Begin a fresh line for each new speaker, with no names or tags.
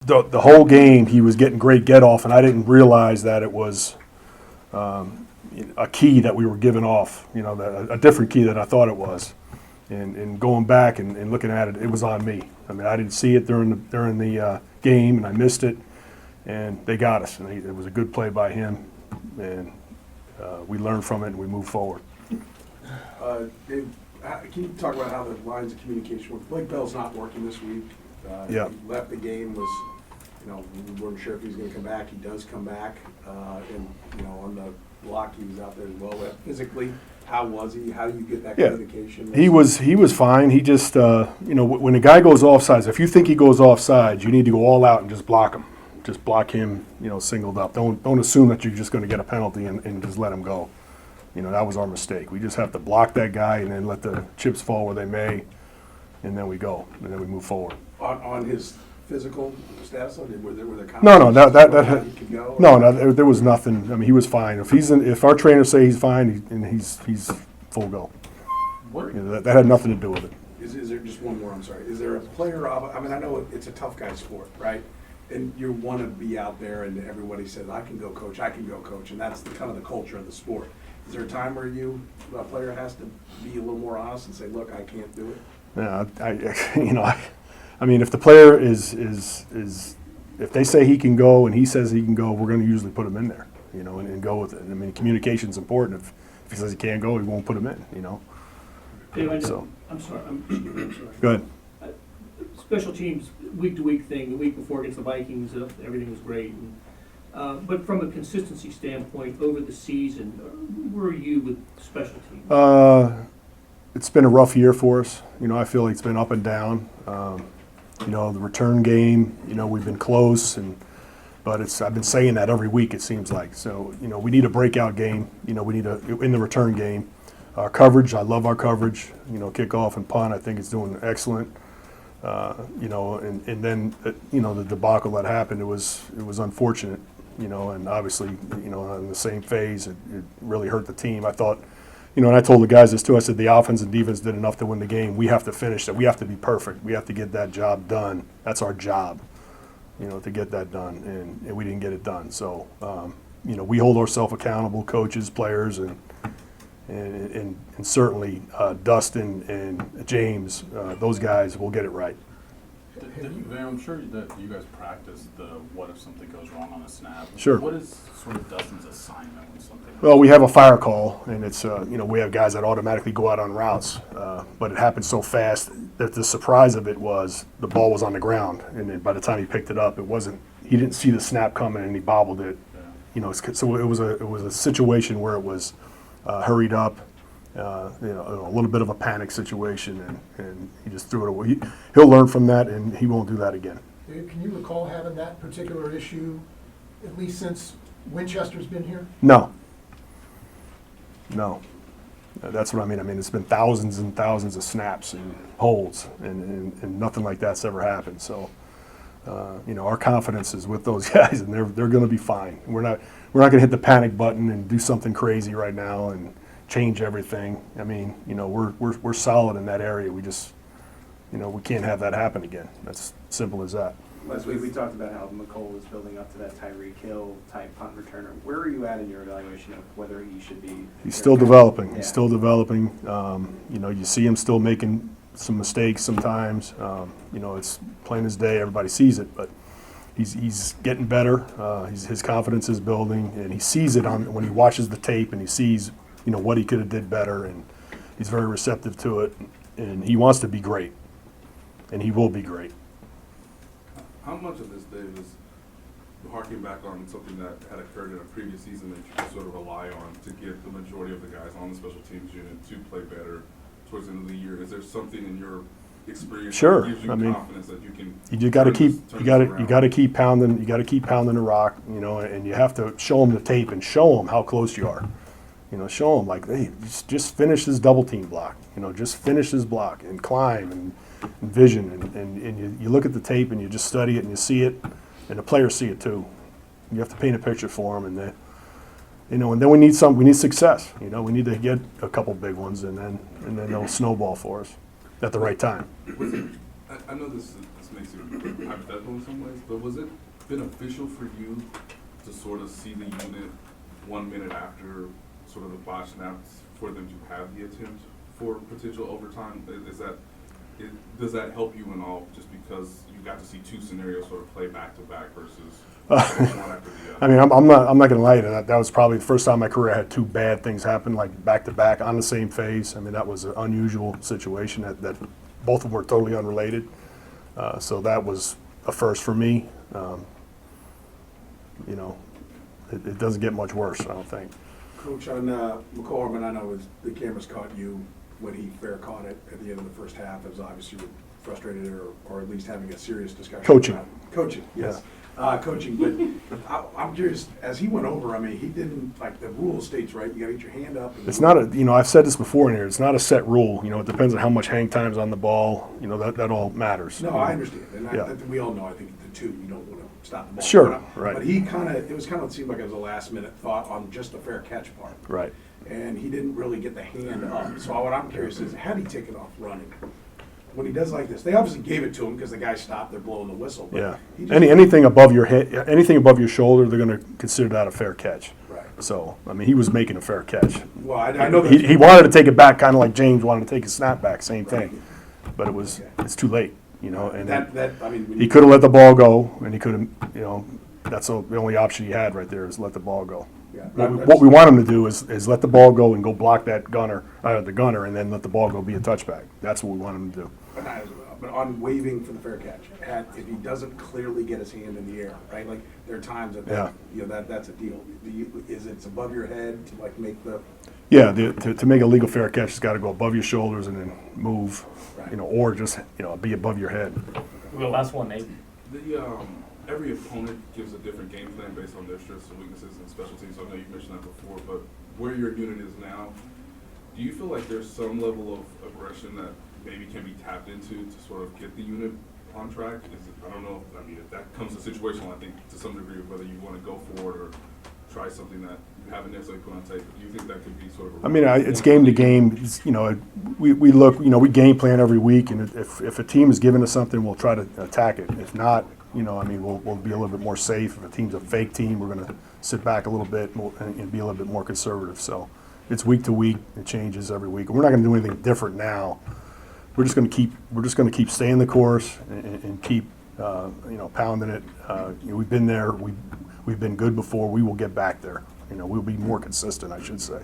the whole game he was getting great get off, and I didn't realize that it was a key that we were giving off, a different key than I thought it was. And going back and looking at it, it was on me. I mean, I didn't see it during the game, and I missed it, and they got us. And it was a good play by him, and we learned from it and we moved forward.
Dave, can you talk about how the lines of communication with Blake Bell's not working this week?
Yeah.
He left the game, we weren't sure if he was going to come back. He does come back, and on the block he was out there as well. Physically, how was he? How do you get that communication?
He was fine. He just when a guy goes offsides, if you think he goes offsides, you need to go all out and just block him. Just block him, singled up. Don't assume that you're just going to get a penalty and just let him go. That was our mistake. We just have to block that guy and then let the chips fall where they may, and then we go, and then we move forward.
On his physical status, were there
No, there was nothing. I mean, he was fine. If our trainers say he's fine, he's full go. That had nothing to do with it.
Is there just one more? I'm sorry. Is there a player? I know it's a tough guy sport, right? And you want to be out there, and everybody says, "I can go, coach. I can go, coach," and that's kind of the culture of the sport. Is there a time where a player has to be a little more honest and say, "Look, I can't do it"?
Yeah, I mean, if the player is if they say he can go and he says he can go, we're going to usually put him in there, and go with it. I mean, communication's important. If he says he can't go, we won't put him in,
Dave,
So.
I'm sorry. I'm sorry.
Go ahead.
Special teams, week-to-week thing. The week before against the Vikings, everything was great. But from a consistency standpoint, over the season, where are you with special teams?
It's been a rough year for us. I feel like it's been up and down. The return game, we've been close, but I've been saying that every week, it seems like. So, we need a breakout game. We need in the return game. Our coverage, I love our coverage. Kickoff and punt, I think it's doing excellent. And then, the debacle that happened, it was unfortunate, and obviously, in the same phase, it really hurt the team. I thought, and I told the guys this too, I said the offense and defense did enough to win the game. We have to finish that. We have to be perfect. We have to get that job done. That's our job, to get that done, and we didn't get it done. So, we hold ourselves accountable, coaches, players, and certainly Dustin and James, those guys will get it right.
I'm sure that you guys practice the what if something goes wrong on a snap.
Sure.
What is sort of Dustin's assignment when something?
Well, we have a fire call, and it's we have guys that automatically go out on routes, but it happened so fast that the surprise of it was the ball was on the ground, and then by the time he picked it up, it wasn't. He didn't see the snap coming, and he bobbled it.
Yeah.
So it was a situation where it was hurried up. A little bit of a panic situation, and he just threw it away. He'll learn from that, and he won't do that again.
Dave, can you recall having that particular issue, at least since Winchester's been here?
No. That's what I mean. I mean, it's been thousands and thousands of snaps and holds, and nothing like that's ever happened. So, our confidence is with those guys, and they're going to be fine. We're not going to hit the panic button and do something crazy right now and change everything. I mean, we're solid in that area. We just, we can't have that happen again. That's simple as that.
Last week we talked about how McCole was building up to that Tyreek Hill type punt returner. Where are you at in your evaluation of whether he should be?
He's still developing.
Yeah.
He's still developing. You see him still making some mistakes sometimes. It's plain as day. Everybody sees it, but he's getting better. His confidence is building, and he sees it when he watches the tape and he sees what he could have did better, and he's very receptive to it, and he wants to be great, and he will be great.
How much of this, Dave, is harking back on something that had occurred in a previous season that you can sort of rely on to get the majority of the guys on the special teams unit to play better towards the end of the year? Is there something in your experience
Sure.
that gives you confidence that you can?
You got to keep pounding. You got to keep pounding the rock, and you have to show them the tape and show them how close you are. Show them like, hey, just finish this double team block. Just finish this block and climb and vision, and you look at the tape and you just study it and you see it, and the players see it too. You have to paint a picture for them, and and then we need success. We need to get a couple big ones, and then they'll snowball for us at the right time.
I know this may makes it hypothetical in some ways, but was it beneficial for you to sort of see the unit 1 minute after sort of the flash snaps for them to have the attempt for potential overtime? Does that help you in all, just because you got to see two scenarios sort of play back to back versus one after the other?
I mean, I'm not gonna lie to you, that was probably the first time in my career I had two bad things happen, like back to back on the same phase. I mean, that was an unusual situation that both of them were totally unrelated. So that was a first for me. You know, it doesn't get much worse, I don't think.
Coach, on McCormick, I know the cameras caught you when he fair caught it at the end of the first half. It was obviously frustrated or at least having a serious discussion.
Coaching.
Coaching, yes. Coaching, but I'm curious, as he went over, I mean, he didn't, like, the rule states, right, you gotta get your hand up. And
It's not a, you know, I've said this before in here, it's not a set rule. You know, it depends on how much hang time's on the ball. You know, that all matters.
No, I understand, and
Yeah.
we all know, I think, the two, you don't wanna stop the ball.
Sure,
But,
right.
But he kinda, it seemed like it was a last minute thought on just the fair catch part.
Right.
And he didn't really get the hand up. So what I'm curious is, had he taken off running? When he does like this, they obviously gave it to him because the guy stopped, they're blowing the whistle. But
Yeah.
he just-
Anything above your head, anything above your shoulder, they're gonna consider that a fair catch.
Right.
So, I mean, he was making a fair catch.
Well, I know that.
He wanted to take it back, kind of like James wanted to take his snap back, same thing. But it's too late, you know, and
I mean, when
he
you-
could have let the ball go, and he could have, you know, that's the only option he had right there, is let the ball go.
Yeah.
What we want him to do is let the ball go and go block that gunner, the gunner, and then let the ball go be a touchback. That's what we want him to do.
But on waving for the fair catch, if he doesn't clearly get his hand in the air, right? Like, there are times
Yeah.
you know, that's a deal. Is it above your head to like make the,
Yeah, to make a legal fair catch, it's got to go above your shoulders and then move, you know, or just, you know, be above your head.
The last one, Nate.
Every opponent gives a different game plan based on their strengths and weaknesses and special teams. So I know you've mentioned that before, but where your unit is now, do you feel like there's some level of aggression that maybe can be tapped into to sort of get the unit on track? I don't know, I mean, if that comes to situational, I think to some degree, whether you want to go forward or try something that you haven't necessarily put on tape, but do you think that could be sort of?
I mean, it's game to game. It's, you know, we look, you know, we game plan every week, and if a team is giving us something, we'll try to attack it. If not, you know, I mean, we'll be a little bit more safe. If a team's a fake team, we're going to sit back a little bit and be a little bit more conservative. So it's week to week. It changes every week. We're not going to do anything different now. We're just going to keep staying the course and keep you know, pounding it. You know, we've been there. We've been good before. We will get back there. You know, we'll be more consistent, I should say.